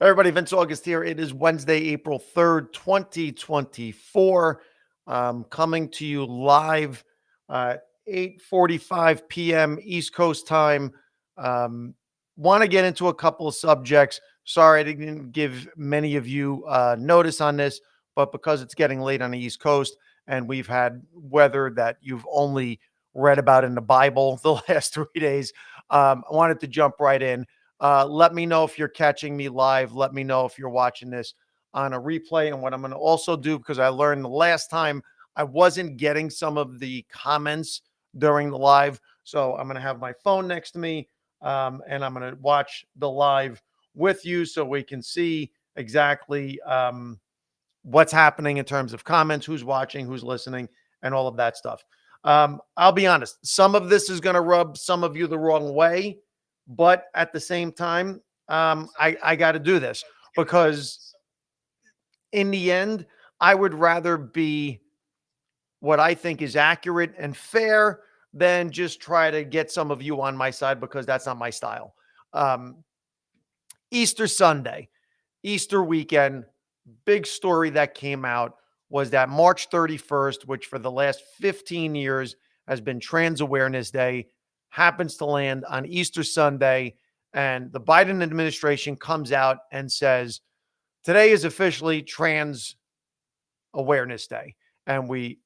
Everybody, Vince August here. It is Wednesday, April 3rd, 2024. Coming to you live 8:45 p.m. East Coast time. Want to get into a couple of subjects. Sorry, I didn't give many of you notice on this, but because it's getting late on the East Coast and we've had weather that you've only read about in the Bible the last 3 days, I wanted to jump right in. Let me know if you're catching me live. Let me know if you're watching this on a replay. And what I'm going to also do, because I learned the last time I wasn't getting some of the comments during the live. So I'm going to have my phone next to me and I'm going to watch the live with you so we can see exactly what's happening in terms of comments, who's watching, who's listening, and all of that stuff. I'll be honest, some of this is going to rub some of you the wrong way. But at the same time, I got to do this because in the end, I would rather be what I think is accurate and fair than just try to get some of you on my side because that's not my style. Um, Easter Sunday, Easter weekend, big story that came out was that March 31st, which for the last 15 years has been Trans Awareness Day, happens to land on Easter Sunday. And the Biden administration comes out and says, today is officially Trans Awareness Day. And we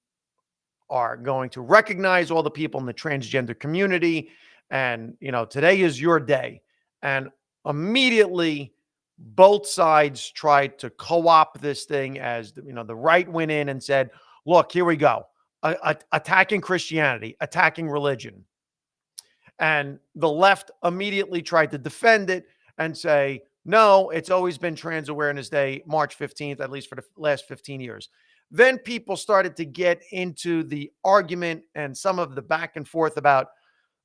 are going to recognize all the people in the transgender community. And, today is your day. And immediately, both sides tried to co-opt this thing as, the right went in and said, look, here we go. Attacking Christianity, attacking religion. And the left immediately tried to defend it and say, no, it's always been Trans Awareness Day, March 15th, at least for the last 15 years. Then people started to get into the argument and some of the back and forth about,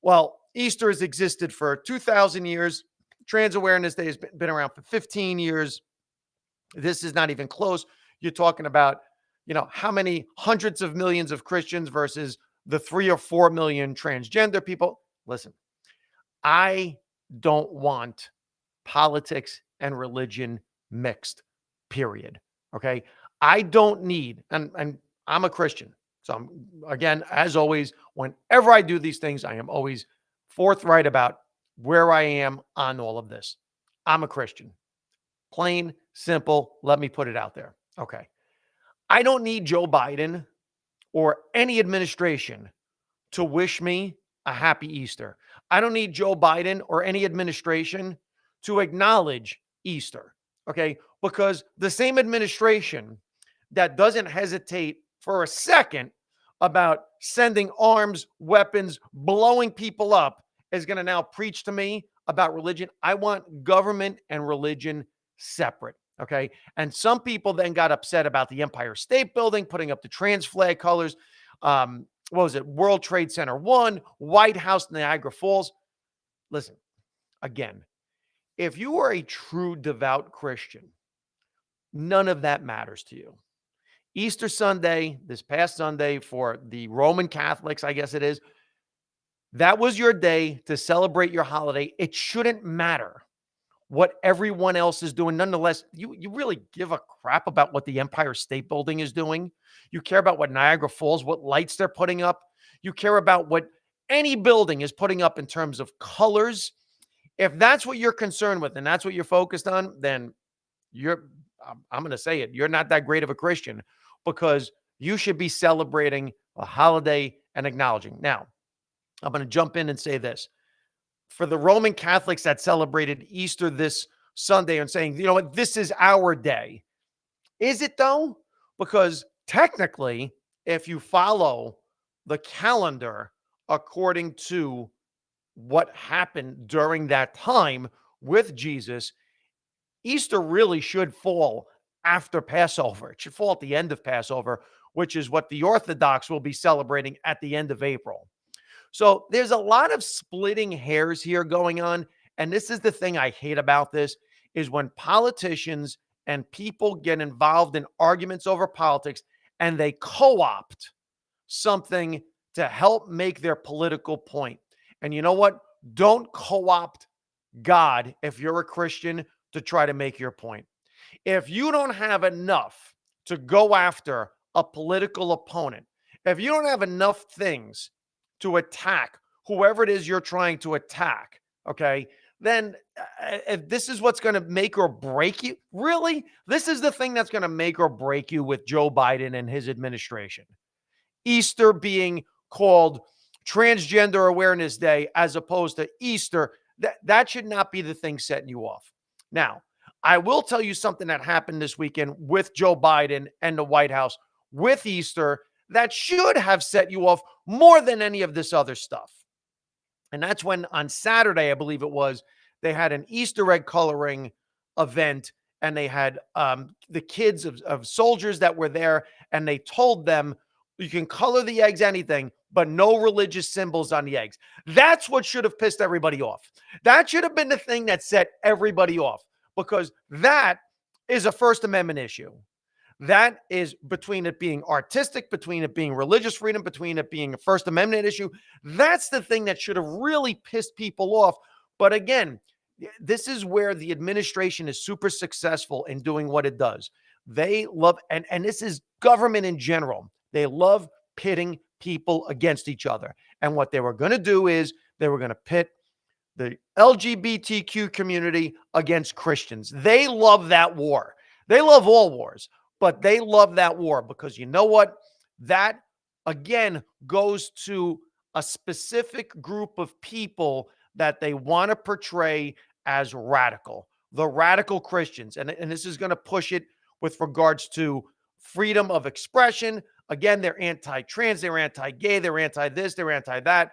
well, Easter has existed for 2,000 years. Trans Awareness Day has been around for 15 years. This is not even close. You're talking about, how many hundreds of millions of Christians versus the 3 or 4 million transgender people. Listen, I don't want politics and religion mixed, period. Okay. I don't need, and I'm a Christian. So again, as always, whenever I do these things, I am always forthright about where I am on all of this. I'm a Christian. Plain, simple. Let me put it out there. Okay. I don't need Joe Biden or any administration to wish me a happy Easter. I don't need Joe Biden or any administration to acknowledge Easter, okay? Because the same administration that doesn't hesitate for a second about sending arms, weapons, blowing people up is going to now preach to me about religion. I want government and religion separate. Okay. And some people then got upset about the Empire State Building, putting up the trans flag colors. What was it? World Trade Center 1, White House, Niagara Falls. Listen, again, if you are a true devout Christian, none of that matters to you. Easter Sunday, this past Sunday for the Roman Catholics, I guess it is, that was your day to celebrate your holiday. It shouldn't matter what everyone else is doing. Nonetheless, you really give a crap about what the Empire State Building is doing. You care about what Niagara Falls, what lights they're putting up. You care about what any building is putting up in terms of colors. If that's what you're concerned with and that's what you're focused on, then I'm going to say it, you're not that great of a Christian because you should be celebrating a holiday and acknowledging. Now, I'm going to jump in and say this. For the Roman Catholics that celebrated Easter this Sunday and saying, you know what, this is our day. Is it though? Because technically, if you follow the calendar according to what happened during that time with Jesus, Easter really should fall after Passover. It should fall at the end of Passover, which is what the Orthodox will be celebrating at the end of April. So there's a lot of splitting hairs here going on. And this is the thing I hate about this is when politicians and people get involved in arguments over politics and they co-opt something to help make their political point. And you know what? Don't co-opt God if you're a Christian. to try to make your point. If you don't have enough to go after a political opponent, if you don't have enough things to attack whoever it is you're trying to attack, okay, then if this is what's going to make or break you, really, this is the thing that's going to make or break you with Joe Biden and his administration. Easter being called Transgender Awareness Day as opposed to Easter, that should not be the thing setting you off. Now, I will tell you something that happened this weekend with Joe Biden and the White House with Easter that should have set you off more than any of this other stuff. And that's when on Saturday, I believe it was, they had an Easter egg coloring event, and they had the kids of soldiers that were there, and they told them, you can color the eggs anything, but no religious symbols on the eggs. That's what should have pissed everybody off. That should have been the thing that set everybody off, because that is a First Amendment issue. That is between it being artistic, between it being religious freedom, between it being a First Amendment issue. That's the thing that should have really pissed people off. But again, this is where the administration is super successful in doing what it does. They love, and this is government in general, they love pitting people against each other. And what they were going to do is they were going to pit the LGBTQ community against Christians. They love that war. They love all wars, but they love that war because you know what? That, again, goes to a specific group of people that they want to portray as radical, the radical Christians. And this is going to push it with regards to freedom of expression. Again, they're anti-trans, they're anti-gay, they're anti-this, they're anti-that.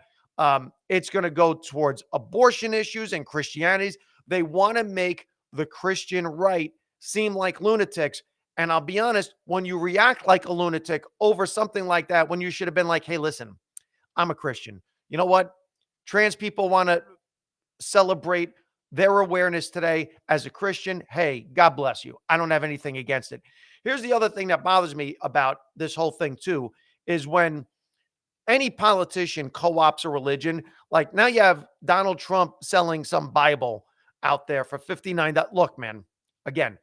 It's going to go towards abortion issues and Christianities. They want to make the Christian right seem like lunatics. And I'll be honest, when you react like a lunatic over something like that, when you should have been like, hey, listen, I'm a Christian. You know what? Trans people want to celebrate their awareness today as a Christian. Hey, God bless you. I don't have anything against it. Here's the other thing that bothers me about this whole thing too, is when any politician co-ops a religion. Like now you have Donald Trump selling some Bible out there for $59. Look, man, again,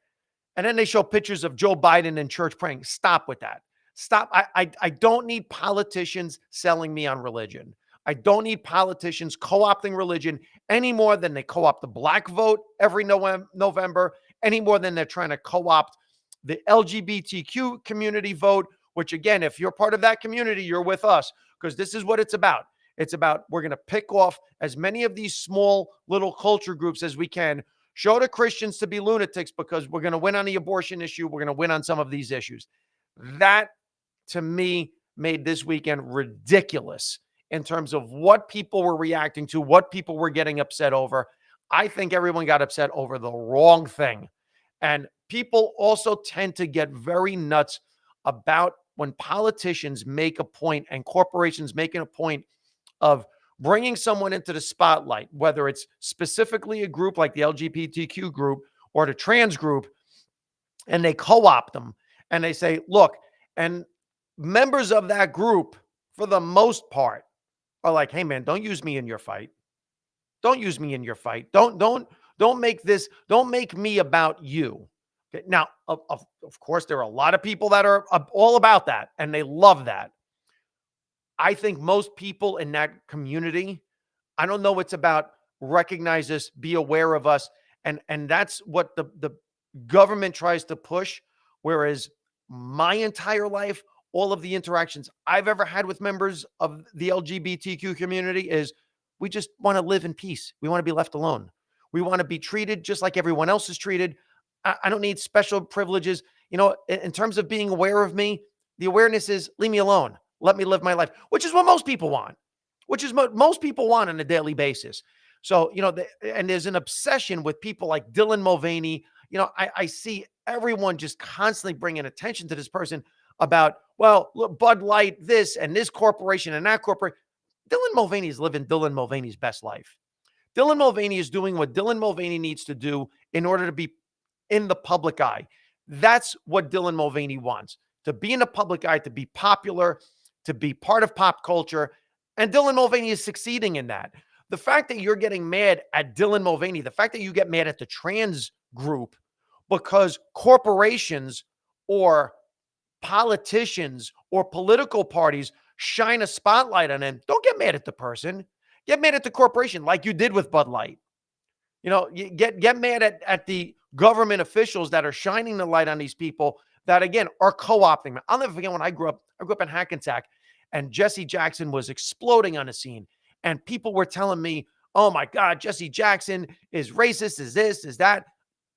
and then they show pictures of Joe Biden in church praying. Stop with that. Stop. I don't need politicians selling me on religion. I don't need politicians co-opting religion any more than they co-opt the black vote every November, any more than they're trying to co-opt the LGBTQ community vote, which again, if you're part of that community, you're with us, because this is what it's about. It's about, we're going to pick off as many of these small little culture groups as we can, show the Christians to be lunatics because we're going to win on the abortion issue. We're going to win on some of these issues. That, to me, made this weekend ridiculous in terms of what people were reacting to, what people were getting upset over. I think everyone got upset over the wrong thing. And people also tend to get very nuts about when politicians make a point and corporations making a point of bringing someone into the spotlight, whether it's specifically a group like the LGBTQ group or the trans group, and they co-opt them and they say, look, and members of that group, for the most part, are like, hey man, don't use me in your fight. Don't use me in your fight. Don't make me about you. Okay. Now, of course, there are a lot of people that are all about that, and they love that. I think most people in that community, I don't know, it's about recognize us, be aware of us, and that's what the government tries to push. Whereas my entire life, all of the interactions I've ever had with members of the LGBTQ community is we just want to live in peace. We want to be left alone. We want to be treated just like everyone else is treated. I don't need special privileges. You know, in terms of being aware of me, the awareness is leave me alone. Let me live my life, which is what most people want, which is what most people want on a daily basis. So, you know, and there's an obsession with people like Dylan Mulvaney. You know, I see everyone just constantly bringing attention to this person about, well, look, Bud Light, this and this corporation and that corporation. Dylan Mulvaney is living Dylan Mulvaney's best life. Dylan Mulvaney is doing what Dylan Mulvaney needs to do in order to be in the public eye. That's what Dylan Mulvaney wants, to be in the public eye, to be popular, to be part of pop culture. And Dylan Mulvaney is succeeding in that. The fact that you're getting mad at Dylan Mulvaney, the fact that you get mad at the trans group because corporations or politicians or political parties shine a spotlight on them. Don't get mad at the person. Get mad at the corporation like you did with Bud Light. You know, you get mad at the government officials that are shining the light on these people that, again, are co-opting them. I'll never forget when I grew up in Hackensack, and Jesse Jackson was exploding on the scene. And people were telling me, oh my God, Jesse Jackson is racist, is this, is that.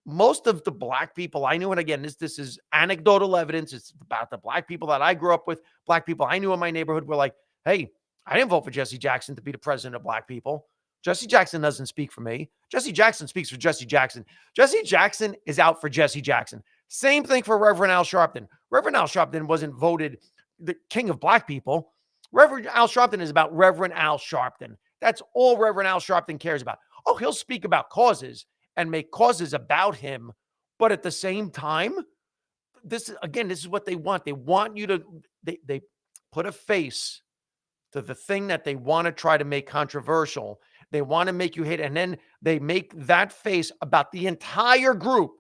Most of the black people I knew, and again, this is anecdotal evidence. It's about the black people that I grew up with, black people I knew in my neighborhood were like, hey, I didn't vote for Jesse Jackson to be the president of black people. Jesse Jackson doesn't speak for me. Jesse Jackson speaks for Jesse Jackson. Jesse Jackson is out for Jesse Jackson. Same thing for Reverend Al Sharpton. Reverend Al Sharpton wasn't voted the king of black people. Reverend Al Sharpton is about Reverend Al Sharpton. That's all Reverend Al Sharpton cares about. Oh, he'll speak about causes and make causes about him. But at the same time, this is what they want. They want you to, they put a face to the thing that they want to try to make controversial. They want to make you hate, and then they make that face about the entire group.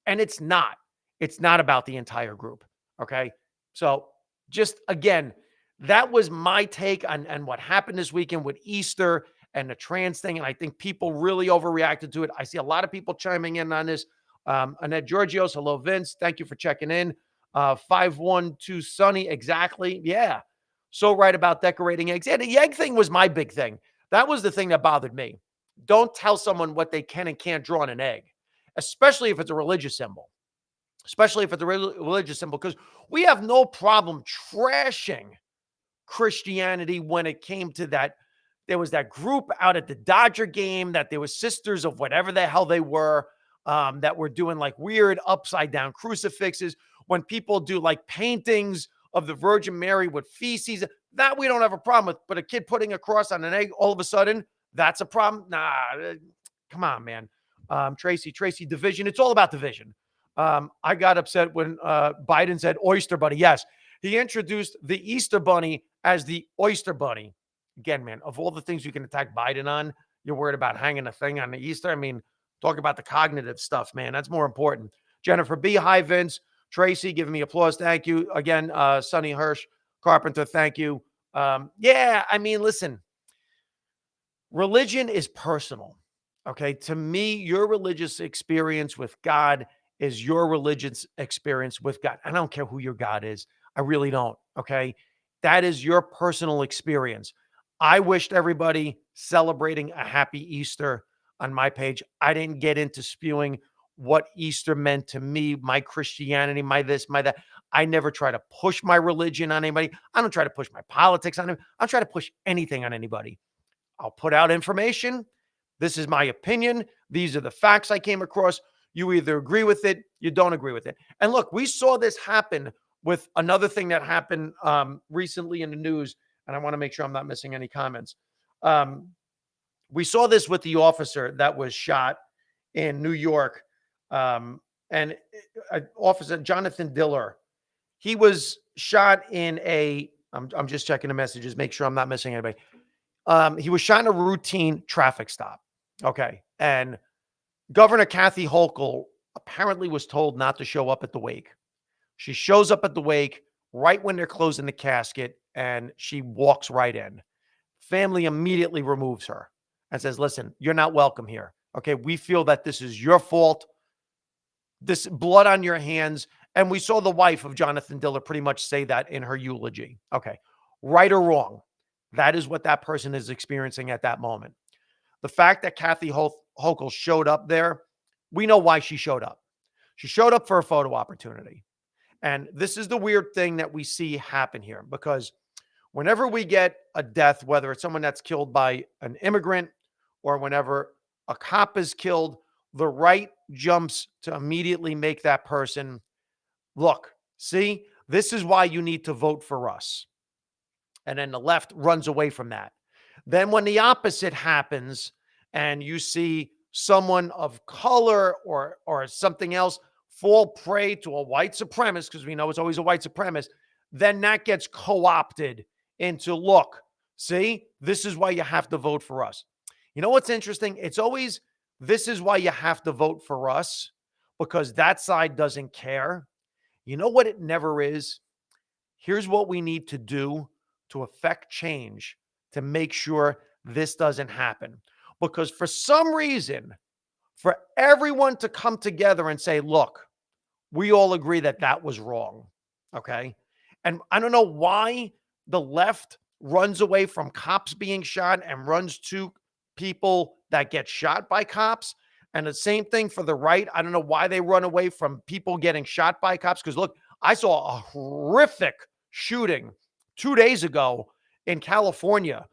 And it's not. It's not about the entire group. Okay. So just again, that was my take on what happened this weekend with Easter and the trans thing. And I think people really overreacted to it. I see a lot of people chiming in on this. Annette Georgios, hello, Vince. Thank you for checking in. 512 Sunny, exactly. Yeah. So right about decorating eggs. Yeah, the egg thing was my big thing. That was the thing that bothered me. Don't tell someone what they can and can't draw on an egg, especially if it's a religious symbol. Especially if it's a religious symbol, because we have no problem trashing Christianity when it came to that. There was that group out at the Dodger game that there was sisters of whatever the hell they were that were doing like weird upside down crucifixes. When people do like paintings of the Virgin Mary with feces, that we don't have a problem with. But a kid putting a cross on an egg, all of a sudden, that's a problem. Nah, come on, man. Tracy, division. It's all about division. I got upset when Biden said Oyster Bunny. Yes, he introduced the Easter Bunny as the Oyster Bunny. Again, man, of all the things you can attack Biden on, you're worried about hanging a thing on the Easter. I mean, talk about the cognitive stuff, man. That's more important. Jennifer B. Hi, Vince. Tracy, giving me applause. Thank you. Again, Sonny Hirsch Carpenter, thank you. Yeah, I mean, listen, religion is personal. Okay. To me, your religious experience with God is your religious experience with God. I don't care who your God is. I really don't. Okay. That is your personal experience. I wished everybody celebrating a happy Easter on my page. I didn't get into spewing what Easter meant to me, my Christianity, my this, my that. I never try to push my religion on anybody. I don't try to push my politics on anybody. I don't try to push anything on anybody. I'll put out information. This is my opinion. These are the facts I came across. You either agree with it, you don't agree with it. And look, we saw this happen with another thing that happened recently in the news, and I want to make sure I'm not missing any comments. We saw this with the officer that was shot in New York, and Officer Jonathan Diller. He was shot in a. I'm just checking the messages, make sure I'm not missing anybody. He was shot in a routine traffic stop. Okay, and Governor Kathy Hochul apparently was told not to show up at the wake. She shows up at the wake right when they're closing the casket, and she walks right in. Family immediately removes her and says, listen, you're not welcome here. Okay, we feel that this is your fault. This blood on your hands. And we saw the wife of Jonathan Diller pretty much say that in her eulogy. Okay, right or wrong, that is what that person is experiencing at that moment. The fact that Kathy Hochul showed up there, we know why she showed up. She showed up for a photo opportunity. And this is the weird thing that we see happen here, because whenever we get a death, whether it's someone that's killed by an immigrant or whenever a cop is killed, the right jumps to immediately make that person look, see, this is why you need to vote for us. And then the left runs away from that. Then when the opposite happens and you see someone of color or something else fall prey to a white supremacist, because we know it's always a white supremacist, then that gets co-opted into, look, see, this is why you have to vote for us. You know what's interesting? It's always This is why you have to vote for us, because that side doesn't care. You know what it never is? Here's what we need to do to affect change to make sure this doesn't happen. Because for some reason, for everyone to come together and say, look, we all agree that that was wrong. Okay. And I don't know why the left runs away from cops being shot and runs to people that get shot by cops. And the same thing for the right. I don't know why they run away from people getting shot by cops. Because look, I saw a horrific shooting 2 days ago in California,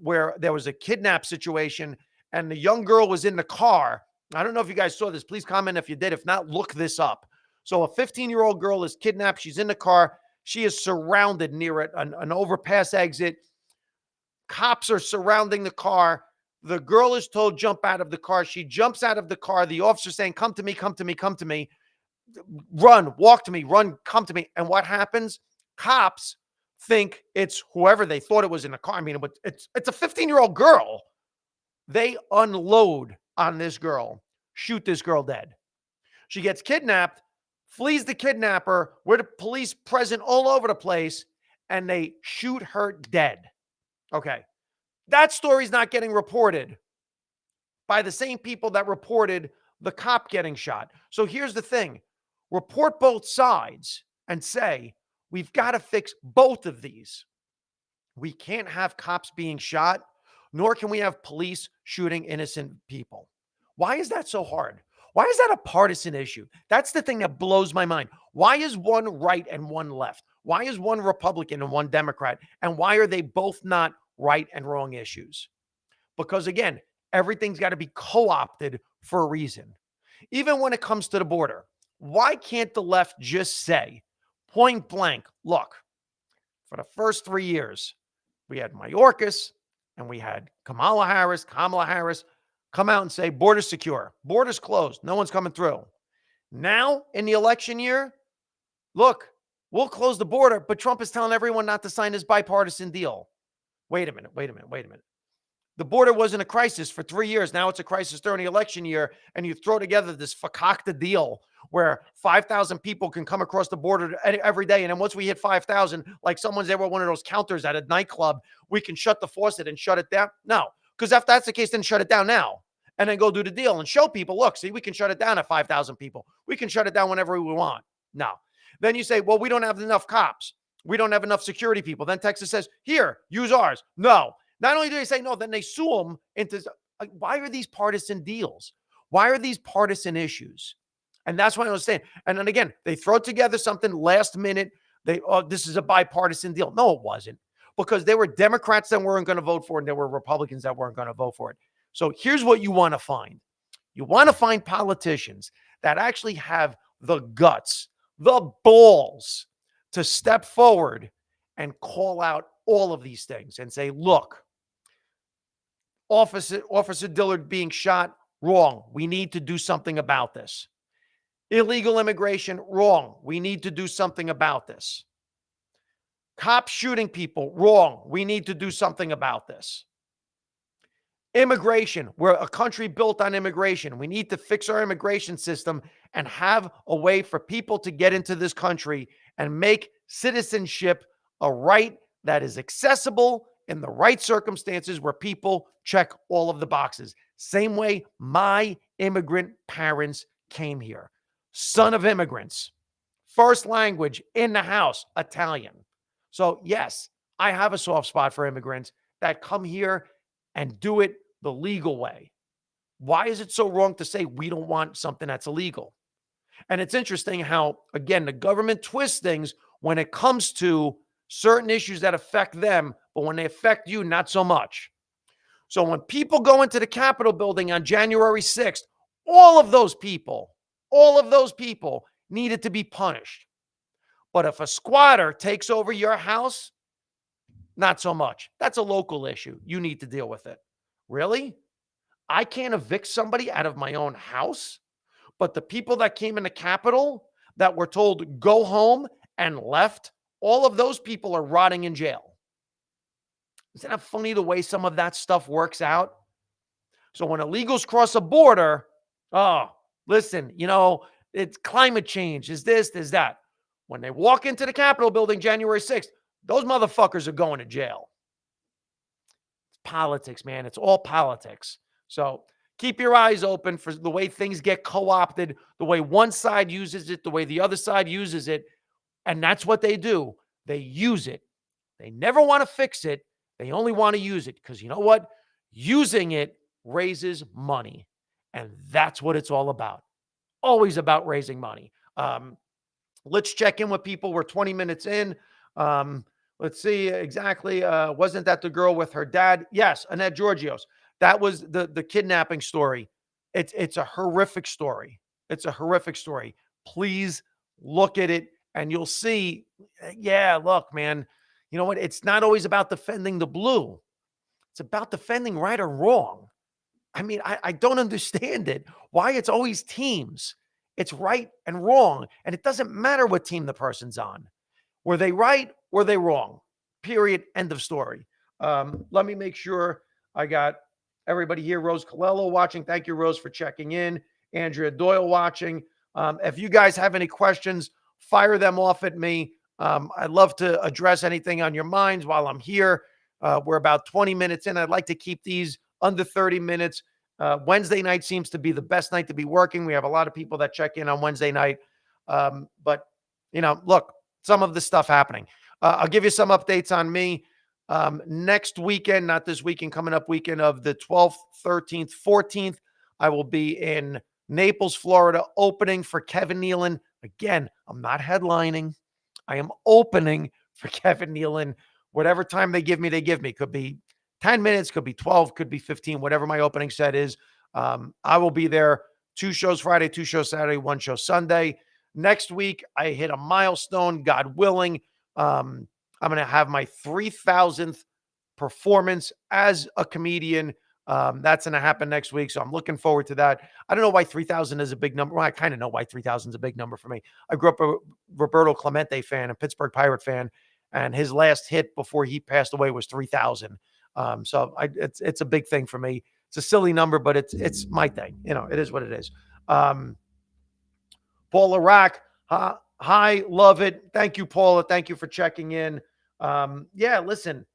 where there was a kidnap situation and the young girl was in the car. I don't know if you guys saw this. Please comment if you did. If not, look this up. So a 15-year-old girl is kidnapped. She's in the car. She is surrounded near an overpass exit. Cops are surrounding the car. The girl is told, jump out of the car. She jumps out of the car. The officer saying, come to me, come to me, come to me. Run, walk to me, run, come to me. And what happens? Cops think it's whoever they thought it was in the car. I mean, it's a 15-year-old girl. They unload on this girl, shoot this girl dead. She gets kidnapped, flees the kidnapper, with the police present all over the place, and they shoot her dead. Okay. That story's not getting reported by the same people that reported the cop getting shot. So here's the thing. Report both sides and say, we've got to fix both of these. We can't have cops being shot, nor can we have police shooting innocent people. Why is that so hard? Why is that a partisan issue? That's the thing that blows my mind. Why is one right and one left? Why is one Republican and one Democrat? And why are they both not right and wrong issues? Because again, everything's got to be co-opted for a reason. Even when it comes to the border, why can't the left just say, point blank, look, for the first 3 years, we had Mayorkas and we had Kamala Harris come out and say, border's secure, border's closed, no one's coming through. Now, in the election year, look, we'll close the border, but Trump is telling everyone not to sign this bipartisan deal. Wait a minute. The border wasn't a crisis for 3 years. Now it's a crisis during the election year, and you throw together this fakakta deal where 5,000 people can come across the border every day. And then once we hit 5,000, like someone's there with one of those counters at a nightclub, we can shut the faucet and shut it down. No, because if that's the case, then shut it down now and then go do the deal and show people, look, see, we can shut it down at 5,000 people. We can shut it down whenever we want. No. Then you say, well, we don't have enough cops. We don't have enough security people. Then Texas says, here, use ours. No. Not only do they say no, then they sue them into, why are these partisan deals? Why are these partisan issues? And that's what I was saying. And then again, they throw together something last minute. This is a bipartisan deal. No, it wasn't. Because there were Democrats that weren't going to vote for it, and there were Republicans that weren't going to vote for it. So here's what you want to find. You want to find politicians that actually have the guts, the balls to step forward and call out all of these things and say, look, Officer Dillard being shot, wrong. We need to do something about this. Illegal immigration, wrong. We need to do something about this. Cops shooting people, wrong. We need to do something about this. Immigration, we're a country built on immigration. We need to fix our immigration system and have a way for people to get into this country and make citizenship a right that is accessible in the right circumstances where people check all of the boxes. Same way my immigrant parents came here. Son of immigrants. First language in the house, Italian. So yes, I have a soft spot for immigrants that come here and do it the legal way. Why is it so wrong to say we don't want something that's illegal? And it's interesting how, again, the government twists things when it comes to certain issues that affect them, but when they affect you, not so much. So when people go into the Capitol building on January 6th, all of those people needed to be punished. But if a squatter takes over your house, not so much. That's a local issue. You need to deal with it. Really? I can't evict somebody out of my own house? But the people that came in the Capitol that were told go home and left, all of those people are rotting in jail. Isn't that funny the way some of that stuff works out? So when illegals cross a border, oh, listen, it's climate change, is this, is that. When they walk into the Capitol building January 6th, those motherfuckers are going to jail. It's politics, man. It's all politics. So keep your eyes open for the way things get co-opted, the way one side uses it, the way the other side uses it. And that's what they do. They use it. They never want to fix it. They only want to use it because you know what? Using it raises money. And that's what it's all about. Always about raising money. Let's check in with people. We're 20 minutes in. Let's see exactly. Wasn't that the girl with her dad? Yes, Annette Georgios. That was the kidnapping story. It's a horrific story. It's a horrific story. Please look at it and you'll see. Yeah, look, man. You know what? It's not always about defending the blue. It's about defending right or wrong. I mean, I don't understand it. Why it's always teams. It's right and wrong. And it doesn't matter what team the person's on. Were they right? Were they wrong? Period. End of story. Let me make sure I got everybody here. Rose Colello watching. Thank you, Rose, for checking in. Andrea Doyle watching. If you guys have any questions, fire them off at me. I'd love to address anything on your minds while I'm here. We're about 20 minutes in. I'd like to keep these under 30 minutes. Wednesday night seems to be the best night to be working. We have a lot of people that check in on Wednesday night. But, look, some of the stuff happening. I'll give you some updates on me. Next weekend, not this weekend, coming up weekend of the 12th, 13th, 14th, I will be in Naples, Florida, opening for Kevin Nealon. Again, I'm not headlining. I am opening for Kevin Nealon. Whatever time they give me. Could be 10 minutes, could be 12, could be 15, whatever my opening set is. I will be there. 2 shows Friday, 2 shows Saturday, 1 show Sunday. Next week, I hit a milestone, God willing. I'm going to have my 3,000th performance as a comedian. That's going to happen next week. So I'm looking forward to that. I don't know why 3,000 is a big number. Well, I kind of know why 3,000 is a big number for me. I grew up a Roberto Clemente fan, a Pittsburgh Pirate fan, and his last hit before he passed away was 3,000. So it's a big thing for me. It's a silly number, but it's my thing. It is what it is. Paula Rack, hi, love it. Thank you, Paula. Thank you for checking in. Yeah, listen,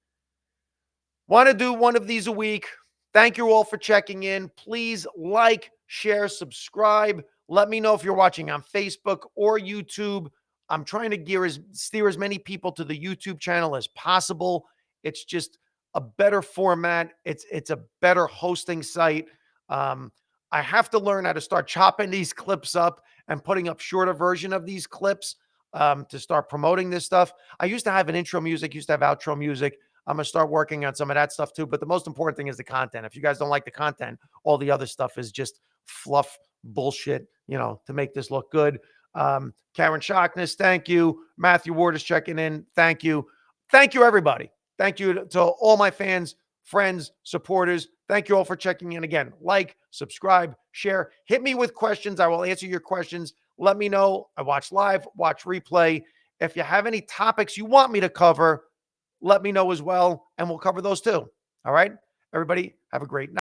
want to do one of these a week. Thank you all for checking in. Please like, share, subscribe. Let me know if you're watching on Facebook or YouTube. I'm trying to steer as many people to the YouTube channel as possible. It's just a better format. It's a better hosting site. I have to learn how to start chopping these clips up and putting up shorter version of these clips to start promoting this stuff. I used to have an intro music, used to have outro music. I'm going to start working on some of that stuff too. But the most important thing is the content. If you guys don't like the content, all the other stuff is just fluff bullshit, to make this look good. Karen Shockness, thank you. Matthew Ward is checking in. Thank you. Thank you, everybody. Thank you to all my fans, friends, supporters. Thank you all for checking in again. Like, subscribe, share. Hit me with questions. I will answer your questions. Let me know. I watch live, watch replay. If you have any topics you want me to cover, let me know as well, and we'll cover those too. All right? Everybody, have a great night.